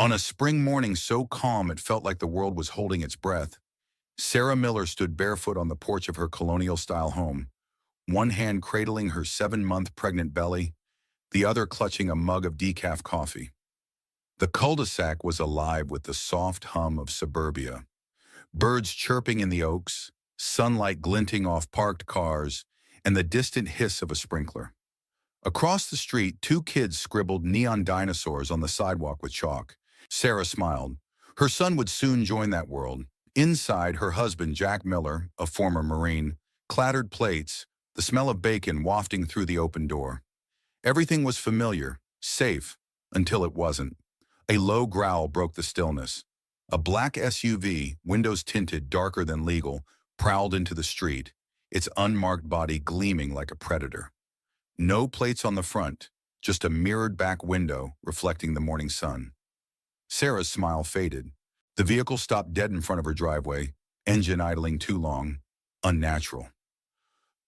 On a spring morning so calm it felt like the world was holding its breath, Sarah Miller stood barefoot on the porch of her colonial-style home, one hand cradling her 7-month pregnant belly, the other clutching a mug of decaf coffee. The cul-de-sac was alive with the soft hum of suburbia, birds chirping in the oaks, sunlight glinting off parked cars, and the distant hiss of a sprinkler. Across the street, 2 kids scribbled neon dinosaurs on the sidewalk with chalk. Sarah smiled. Her son would soon join that world. Inside, her husband, Jack Miller, a former Marine, clattered plates, the smell of bacon wafting through the open door. Everything was familiar, safe, until it wasn't. A low growl broke the stillness. A black SUV, windows tinted darker than legal, prowled into the street, its unmarked body gleaming like a predator. No plates on the front, just a mirrored back window reflecting the morning sun. Sarah's smile faded. The vehicle stopped dead in front of her driveway, engine idling too long, unnatural.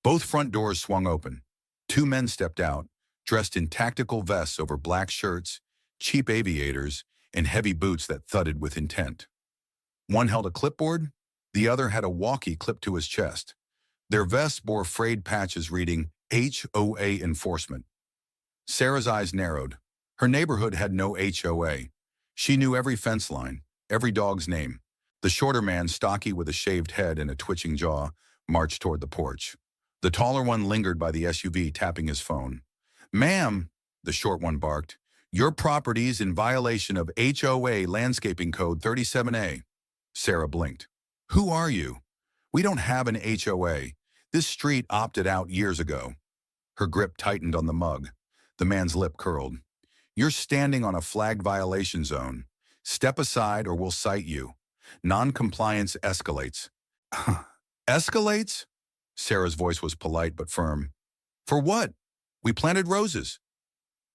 Both front doors swung open. 2 men stepped out, dressed in tactical vests over black shirts, cheap aviators, and heavy boots that thudded with intent. One held a clipboard, the other had a walkie clipped to his chest. Their vests bore frayed patches reading HOA enforcement. Sarah's eyes narrowed. Her neighborhood had no HOA. She knew every fence line, every dog's name. The shorter man, stocky with a shaved head and a twitching jaw, marched toward the porch. The taller one lingered by the SUV, tapping his phone. "Ma'am," the short one barked, "your property's in violation of HOA Landscaping Code 37A. Sarah blinked. "Who are you?" "We don't have an HOA. This street opted out years ago." Her grip tightened on the mug. The man's lip curled. "You're standing on a flagged violation zone. Step aside or we'll cite you. Non-compliance escalates." "Escalates?" Sarah's voice was polite but firm. "For what? We planted roses."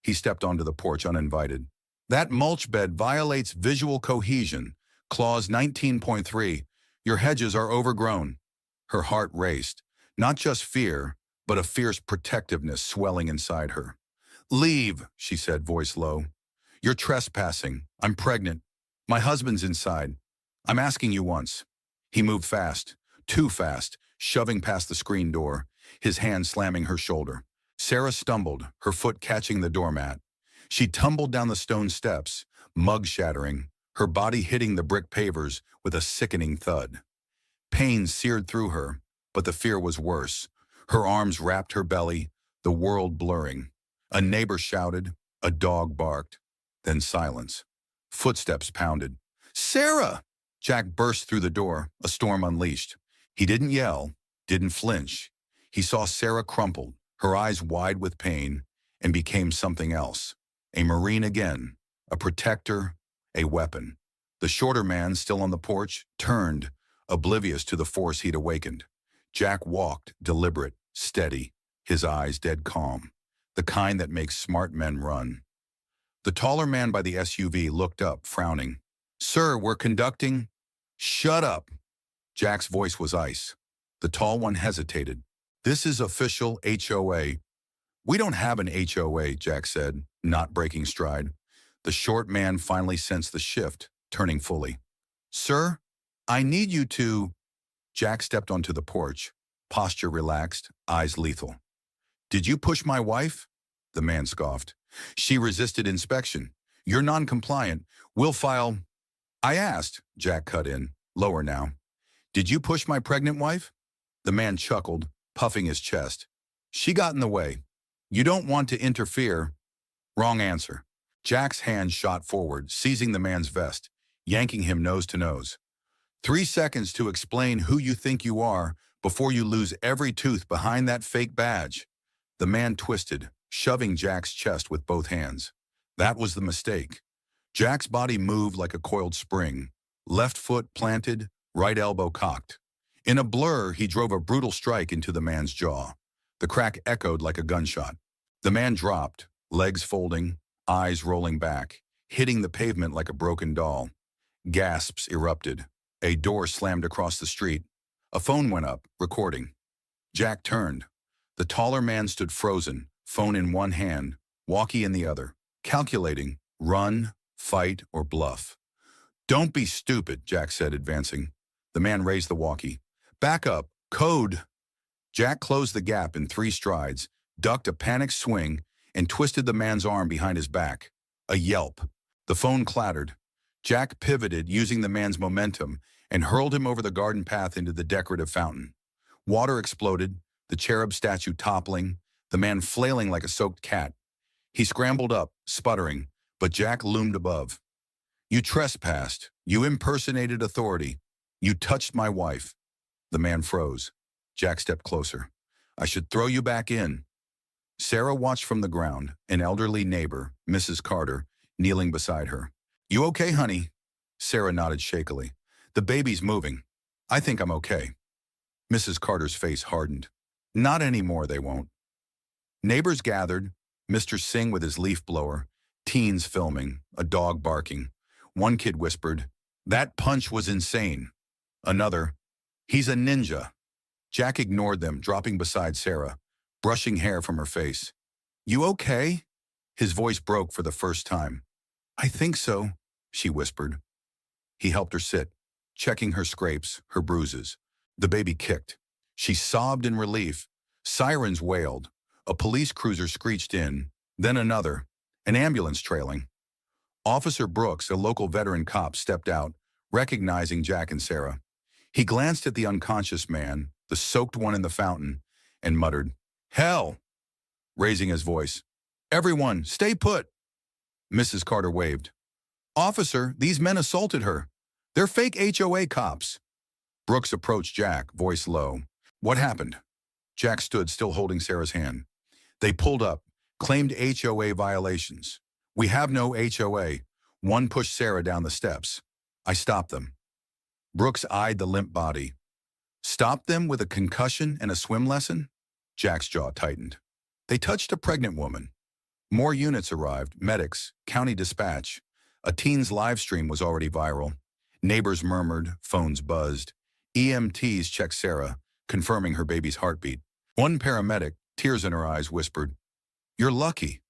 He stepped onto the porch uninvited. "That mulch bed violates visual cohesion. Clause 19.3. Your hedges are overgrown." Her heart raced. Not just fear, but a fierce protectiveness swelling inside her. "Leave," she said, voice low. "You're trespassing. I'm pregnant. My husband's inside. I'm asking you once." He moved fast, too fast, shoving past the screen door, his hand slamming her shoulder. Sarah stumbled, her foot catching the doormat. She tumbled down the stone steps, mug shattering, her body hitting the brick pavers with a sickening thud. Pain seared through her, but the fear was worse. Her arms wrapped her belly, the world blurring. A neighbor shouted, a dog barked, then silence. Footsteps pounded. "Sarah!" Jack burst through the door, a storm unleashed. He didn't yell, didn't flinch. He saw Sarah crumpled, her eyes wide with pain, and became something else. A Marine again, a protector, a weapon. The shorter man, still on the porch, turned, oblivious to the force he'd awakened. Jack walked, deliberate, steady, his eyes dead calm, the kind that makes smart men run. The taller man by the SUV looked up, frowning. "Sir, we're conducting—" "Shut up!" Jack's voice was ice. The tall one hesitated. "This is official HOA." "We don't have an HOA, Jack said, not breaking stride. The short man finally sensed the shift, turning fully. "Sir, I need you to—" Jack stepped onto the porch, posture relaxed, eyes lethal. "Did you push my wife?" The man scoffed. "She resisted inspection. You're non-compliant. We'll file—" "I asked," Jack cut in, lower now. "Did you push my pregnant wife?" The man chuckled, puffing his chest. "She got in the way. You don't want to interfere." "Wrong answer." Jack's hand shot forward, seizing the man's vest, yanking him nose to nose. 3 seconds to explain who you think you are before you lose every tooth behind that fake badge." The man twisted, shoving Jack's chest with both hands. That was the mistake. Jack's body moved like a coiled spring, left foot planted, right elbow cocked. In a blur, he drove a brutal strike into the man's jaw. The crack echoed like a gunshot. The man dropped, legs folding, eyes rolling back, hitting the pavement like a broken doll. Gasps erupted. A door slammed across the street. A phone went up, recording. Jack turned. The taller man stood frozen, phone in one hand, walkie in the other, calculating, run, fight, or bluff. Don't be stupid, Jack said, advancing. The man raised the walkie. Back up. Code. Jack closed the gap in 3 strides, ducked a panicked swing, and twisted the man's arm behind his back. A yelp. The phone clattered. Jack pivoted, using the man's momentum, and hurled him over the garden path into the decorative fountain. Water exploded, the cherub statue toppling, the man flailing like a soaked cat. He scrambled up, sputtering, but Jack loomed above. You trespassed. You impersonated authority. You touched my wife. The man froze. Jack stepped closer. I should throw you back in. Sarah watched from the ground, an elderly neighbor, Mrs. Carter, kneeling beside her. You okay, honey? Sarah nodded shakily. The baby's moving. I think I'm okay. Mrs. Carter's face hardened. Not anymore, they won't. Neighbors gathered, Mr. Singh with his leaf blower, teens filming, a dog barking. One kid whispered, that punch was insane. Another, he's a ninja. Jack ignored them, dropping beside Sarah, brushing hair from her face. You okay? His voice broke for the first time. I think so, she whispered. He helped her sit, checking her scrapes, her bruises. The baby kicked. She sobbed in relief. Sirens wailed. A police cruiser screeched in, then another, an ambulance trailing. Officer Brooks, a local veteran cop, stepped out, recognizing Jack and Sarah. He glanced at the unconscious man, the soaked one in the fountain, and muttered, Hell! Raising his voice. Everyone, stay put! Mrs. Carter waved. Officer, these men assaulted her. They're fake HOA cops. Brooks approached Jack, voice low. What happened? Jack stood, still holding Sarah's hand. They pulled up, claimed HOA violations. We have no HOA. One pushed Sarah down the steps. I stopped them. Brooks eyed the limp body. Stopped them with a concussion and a swim lesson? Jack's jaw tightened. They touched a pregnant woman. More units arrived, medics, county dispatch. A teen's live stream was already viral. Neighbors murmured, phones buzzed. EMTs checked Sarah, confirming her baby's heartbeat. One paramedic, tears in her eyes, whispered, You're lucky.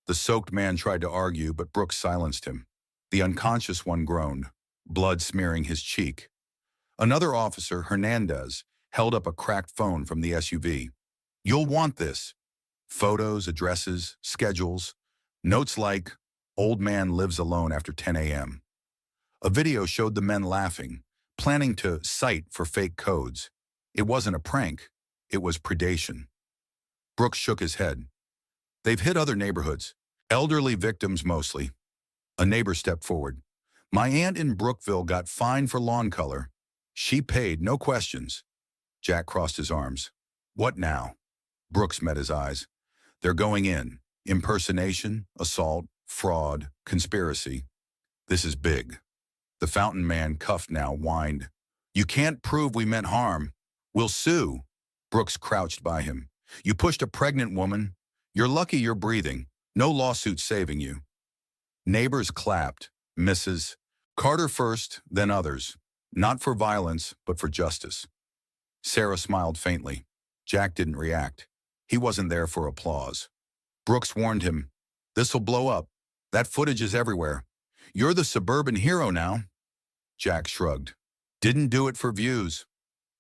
The soaked man tried to argue, but Brooks silenced him. The unconscious one groaned, blood smearing his cheek. Another officer, Hernandez, held up a cracked phone from the SUV. You'll want this. Photos, addresses, schedules, notes like, Old man lives alone after 10 a.m. A video showed the men laughing, planning to cite for fake codes. It wasn't a prank. It was predation. Brooks shook his head. They've hit other neighborhoods. Elderly victims mostly. A neighbor stepped forward. My aunt in Brookville got fined for lawn color. She paid, no questions. Jack crossed his arms. What now? Brooks met his eyes. They're going in. Impersonation, assault, fraud, conspiracy. This is big. The fountain man, cuffed now, whined. You can't prove we meant harm. We'll sue. Brooks crouched by him. You pushed a pregnant woman. You're lucky you're breathing. No lawsuit saving you. Neighbors clapped. Mrs. Carter first, then others. Not for violence, but for justice. Sarah smiled faintly. Jack didn't react. He wasn't there for applause. Brooks warned him, This'll blow up. That footage is everywhere. You're the suburban hero now. Jack shrugged. Didn't do it for views.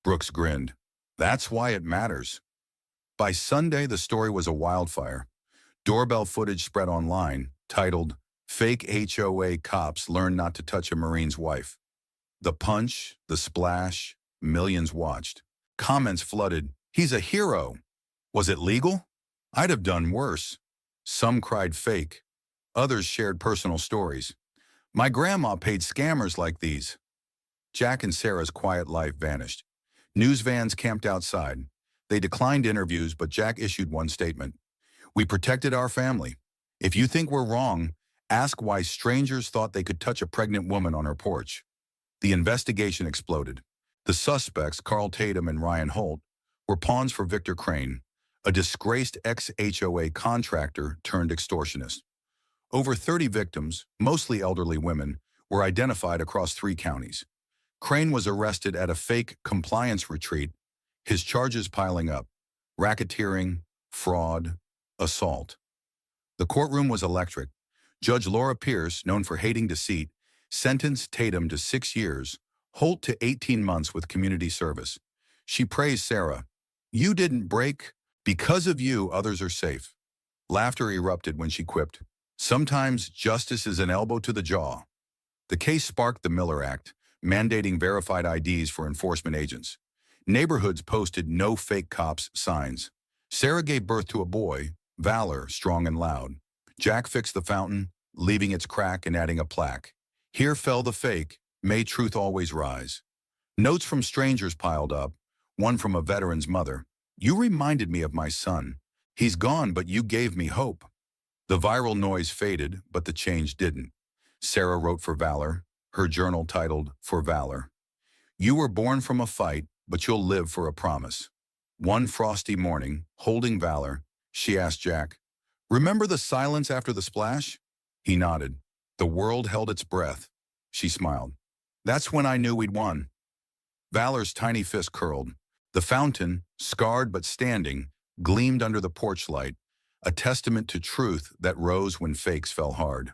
Brooks grinned. That's why it matters. By Sunday, the story was a wildfire. Doorbell footage spread online, titled, Fake HOA Cops Learn Not to Touch a Marine's Wife. The punch, the splash, millions watched. Comments flooded. He's a hero. Was it legal? I'd have done worse. Some cried fake. Others shared personal stories. My grandma paid scammers like these. Jack and Sarah's quiet life vanished. News vans camped outside. They declined interviews, but Jack issued one statement. We protected our family. If you think we're wrong, ask why strangers thought they could touch a pregnant woman on her porch. The investigation exploded. The suspects, Carl Tatum and Ryan Holt, were pawns for Victor Crane, a disgraced ex-HOA contractor turned extortionist. Over 30 victims, mostly elderly women, were identified across 3 counties. Crane was arrested at a fake compliance retreat, his charges piling up: racketeering, fraud, assault. The courtroom was electric. Judge Laura Pierce, known for hating deceit, sentenced Tatum to 6 years, Holt to 18 months with community service. She praised Sarah. "You didn't break. Because of you, others are safe." Laughter erupted when she quipped, "Sometimes justice is an elbow to the jaw." The case sparked the Miller Act, mandating verified IDs for enforcement agents. Neighborhoods posted "No Fake Cops" signs. Sarah gave birth to a boy, Valor, strong and loud. Jack fixed the fountain, leaving its crack and adding a plaque. "Here fell the fake, may truth always rise." Notes from strangers piled up, one from a veteran's mother. "You reminded me of my son. He's gone, but you gave me hope." The viral noise faded, but the change didn't. Sarah wrote for Valor, her journal titled "For Valor." "You were born from a fight, but you'll live for a promise." One frosty morning, holding Valor, she asked Jack, "Remember the silence after the splash?" He nodded. "The world held its breath." She smiled. "That's when I knew we'd won." Valor's tiny fist curled. The fountain, scarred but standing, gleamed under the porch light, a testament to truth that rose when fakes fell hard.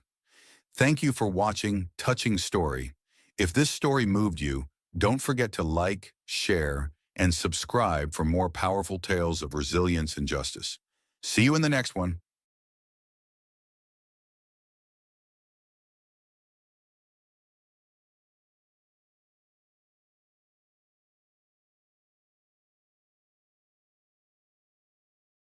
Thank you for watching Touching Story. If this story moved you, don't forget to like, share, and subscribe for more powerful tales of resilience and justice. See you in the next one.